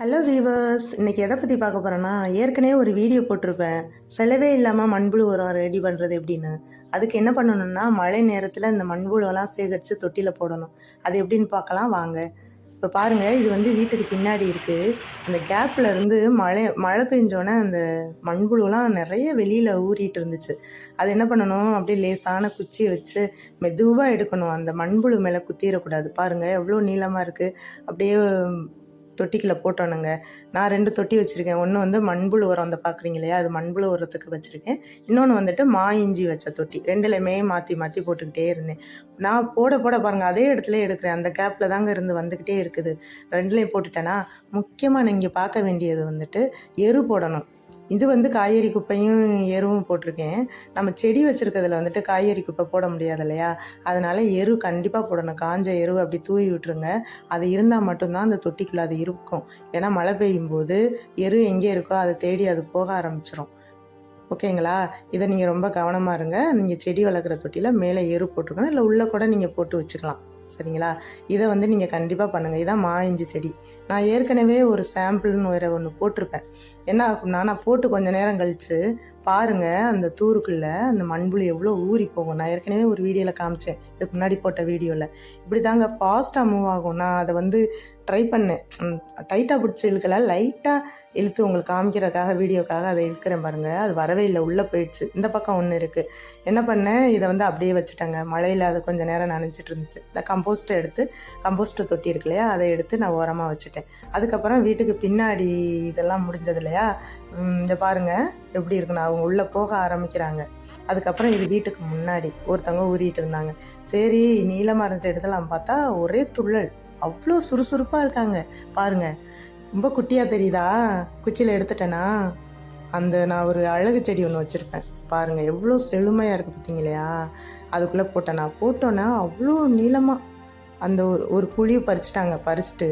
Hello viewers, இன்றைக்கி எதை பற்றி பார்க்க போகிறேன்னா, ஏற்கனவே ஒரு வீடியோ போட்டிருப்பேன். செலவே இல்லாமல் மண்புழு உரம் ரெடி பண்ணுறது எப்படின்னு. அதுக்கு என்ன பண்ணணும்னா, மழை நேரத்தில் இந்த மண்புழுவெல்லாம் சேகரித்து தொட்டியில் போடணும். அது எப்படின்னு பார்க்கலாம் வாங்க. இப்போ பாருங்கள், இது வந்து வீட்டுக்கு பின்னாடி இருக்குது. அந்த கேப்பில் இருந்து மழை பெஞ்சோன்னே அந்த மண்புழுலாம் நிறைய வெளியில் ஊறிட்டு இருந்துச்சு. அது என்ன பண்ணணும், அப்படியே லேசான குச்சியை வச்சு மெதுவாக எடுக்கணும். அந்த மண்புழு மேலே குத்திடக்கூடாது. பாருங்கள் எவ்வளோ நீளமாக இருக்குது. அப்படியே தொட்டிக்குள்ளே போட்டோனுங்க. நான் 2 தொட்டி வச்சுருக்கேன். ஒன்று வந்து மண்புழு உரம் வந்து பார்க்குறீங்க இல்லையா, அது மண்புழு உரத்துக்கு வச்சுருக்கேன். இன்னொன்று வந்துட்டு இஞ்சி வச்ச தொட்டி. 2லையுமே மாற்றி மாற்றி போட்டுக்கிட்டே இருந்தேன். நான் போட பாருங்கள், அதே இடத்துல எடுக்கிறேன். அந்த கேப்பில் தாங்க இருந்து வந்துக்கிட்டே இருக்குது. 2லையும் போட்டுட்டேன்னா, முக்கியமாக நீங்கள் பார்க்க வேண்டியது வந்துட்டு எரு போடணும். இது வந்து காய்கறி குப்பையும் எருவும் போட்டிருக்கேன். நம்ம செடி வச்சுருக்கிறதுல வந்துட்டு காய்கறி குப்பை போட முடியாது இல்லையா, அதனால் எரு கண்டிப்பாக போடணும். காஞ்ச எரு அப்படி தூவி விட்டுருங்க. அது இருந்தால் மட்டும்தான் அந்த தொட்டிக்குள்ளே அது இருக்கும். ஏன்னா மழை பெய்யும் போது எரு எங்கே இருக்கோ அதை தேடி அது போக ஆரம்பிச்சிடும். ஓகேங்களா? இதை நீங்கள் ரொம்ப கவனமாக இருங்க. நீங்கள் செடி வளர்க்குற தொட்டியில் மேலே எரு போட்டிருக்கணும், இல்லை உள்ளே கூட நீங்கள் போட்டு வச்சுக்கலாம். சரிங்களா? இதை வந்து நீங்கள் கண்டிப்பாக பண்ணுங்கள். இதான் இஞ்சி செடி. நான் ஏற்கனவே ஒரு சாம்பிள்னு வேறு ஒன்று போட்டிருப்பேன். என்ன ஆகும்னா, நான் போட்டு கொஞ்சம் நேரம் கழித்து பாருங்கள், அந்த தூருக்குள்ளே அந்த மண்புழு எவ்வளோ ஊறி போகும். நான் ஏற்கனவே ஒரு வீடியோவில் காமிச்சேன், இதுக்கு முன்னாடி போட்ட வீடியோவில். இப்படி தாங்க ஃபாஸ்ட்டாக மூவ் ஆகும். நான் அதை வந்து ட்ரை பண்ணேன். டைட்டாக பிடிச்சி இழுக்கல, லைட்டாக இழுத்து உங்களுக்கு காமிக்கிறதுக்காக வீடியோக்காக அதை இழுக்கிறேன் பாருங்கள். அது வரவே இல்லை, உள்ளே போயிடுச்சு. இந்த பக்கம் ஒன்று இருக்குது. என்ன பண்ணேன், இதை வந்து அப்படியே வச்சுட்டேங்க. மழையில் அது கொஞ்சம் நேரம் நனைஞ்சிட்டு இருந்துச்சு. இந்த கம்போஸ்ட்டு தொட்டி இருக்கு இல்லையா, அதை எடுத்து நான் ஓரமாக வச்சுட்டேன். அதுக்கப்புறம் வீட்டுக்கு பின்னாடி இதெல்லாம் முடிஞ்சது இல்லையா, இந்த பாருங்கள் எப்படி இருக்குன்னு அவங்க உள்ளே போக ஆரம்பிக்கிறாங்க. அதுக்கப்புறம் இது வீட்டுக்கு முன்னாடி ஒருத்தவங்க ஊறிட்டு இருந்தாங்க. சரி நீளமாக இருந்துச்சு எடுத்துலாம் பார்த்தா ஒரே துள்ளல். அவ்வளோ சுறுசுறுப்பாக இருக்காங்க பாருங்கள். ரொம்ப குட்டியாக தெரியுதா, குச்சியில் எடுத்துட்டேன்னா. நான் ஒரு அழகு செடி ஒன்று வச்சுருப்பேன் பாருங்கள், எவ்வளோ செழுமையாக இருக்குது பார்த்தீங்களா. அதுக்குள்ளே போட்டோன்னா அவ்வளோ நீளமாக அந்த ஒரு குழியை பறிச்சுட்டு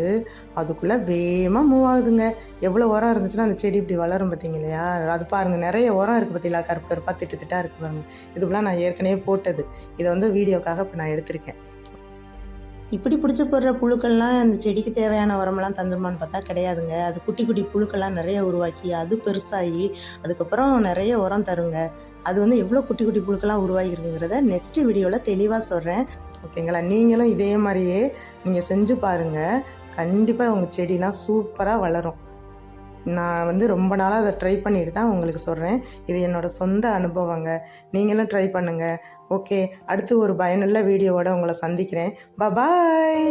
அதுக்குள்ளே வேகமாக மூவ் ஆகுதுங்க. எவ்வளோ உரம் இருந்துச்சுன்னா அந்த செடி இப்படி வளரும் பார்த்தீங்க இல்லையா. அது பாருங்கள், நிறைய உரம் இருக்குது பார்த்தீங்களா, கருப்பு கருப்பாக திட்டாக இருக்குது பாருங்கள். இதுக்குலாம் நான் ஏற்கனவே போட்டது. இதை வந்து வீடியோக்காக இப்போ நான் எடுத்திருக்கேன். இப்படி பிடிச்சி போடுற புழுக்கள்லாம் அந்த செடிக்கு தேவையான உரமெல்லாம் தந்துருமான்னு பார்த்தா கிடையாதுங்க. அது குட்டி குட்டி புழுக்கள்லாம் நிறைய உருவாக்கி அது பெருசாகி அதுக்கப்புறம் நிறைய உரம் தருங்க. அது வந்து எவ்வளோ குட்டி குட்டி புழுக்கெல்லாம் உருவாகிருக்குங்கிறத நெக்ஸ்ட் வீடியோவில் தெளிவாக சொல்கிறேன். ஓகேங்களா? நீங்களும் இதே மாதிரியே நீங்கள் செஞ்சு பாருங்கள். கண்டிப்பாக உங்கள் செடிலாம் சூப்பராக வளரும். நான் வந்து ரொம்ப நாளாக அதை ட்ரை பண்ணிட்டு தான் உங்களுக்கு சொல்கிறேன். இது என்னோடய சொந்த அனுபவங்க. நீங்களும் ட்ரை பண்ணுங்கள். ஓகே, அடுத்து ஒரு பயனுள்ள வீடியோவோட உங்களை சந்திக்கிறேன். பாய்.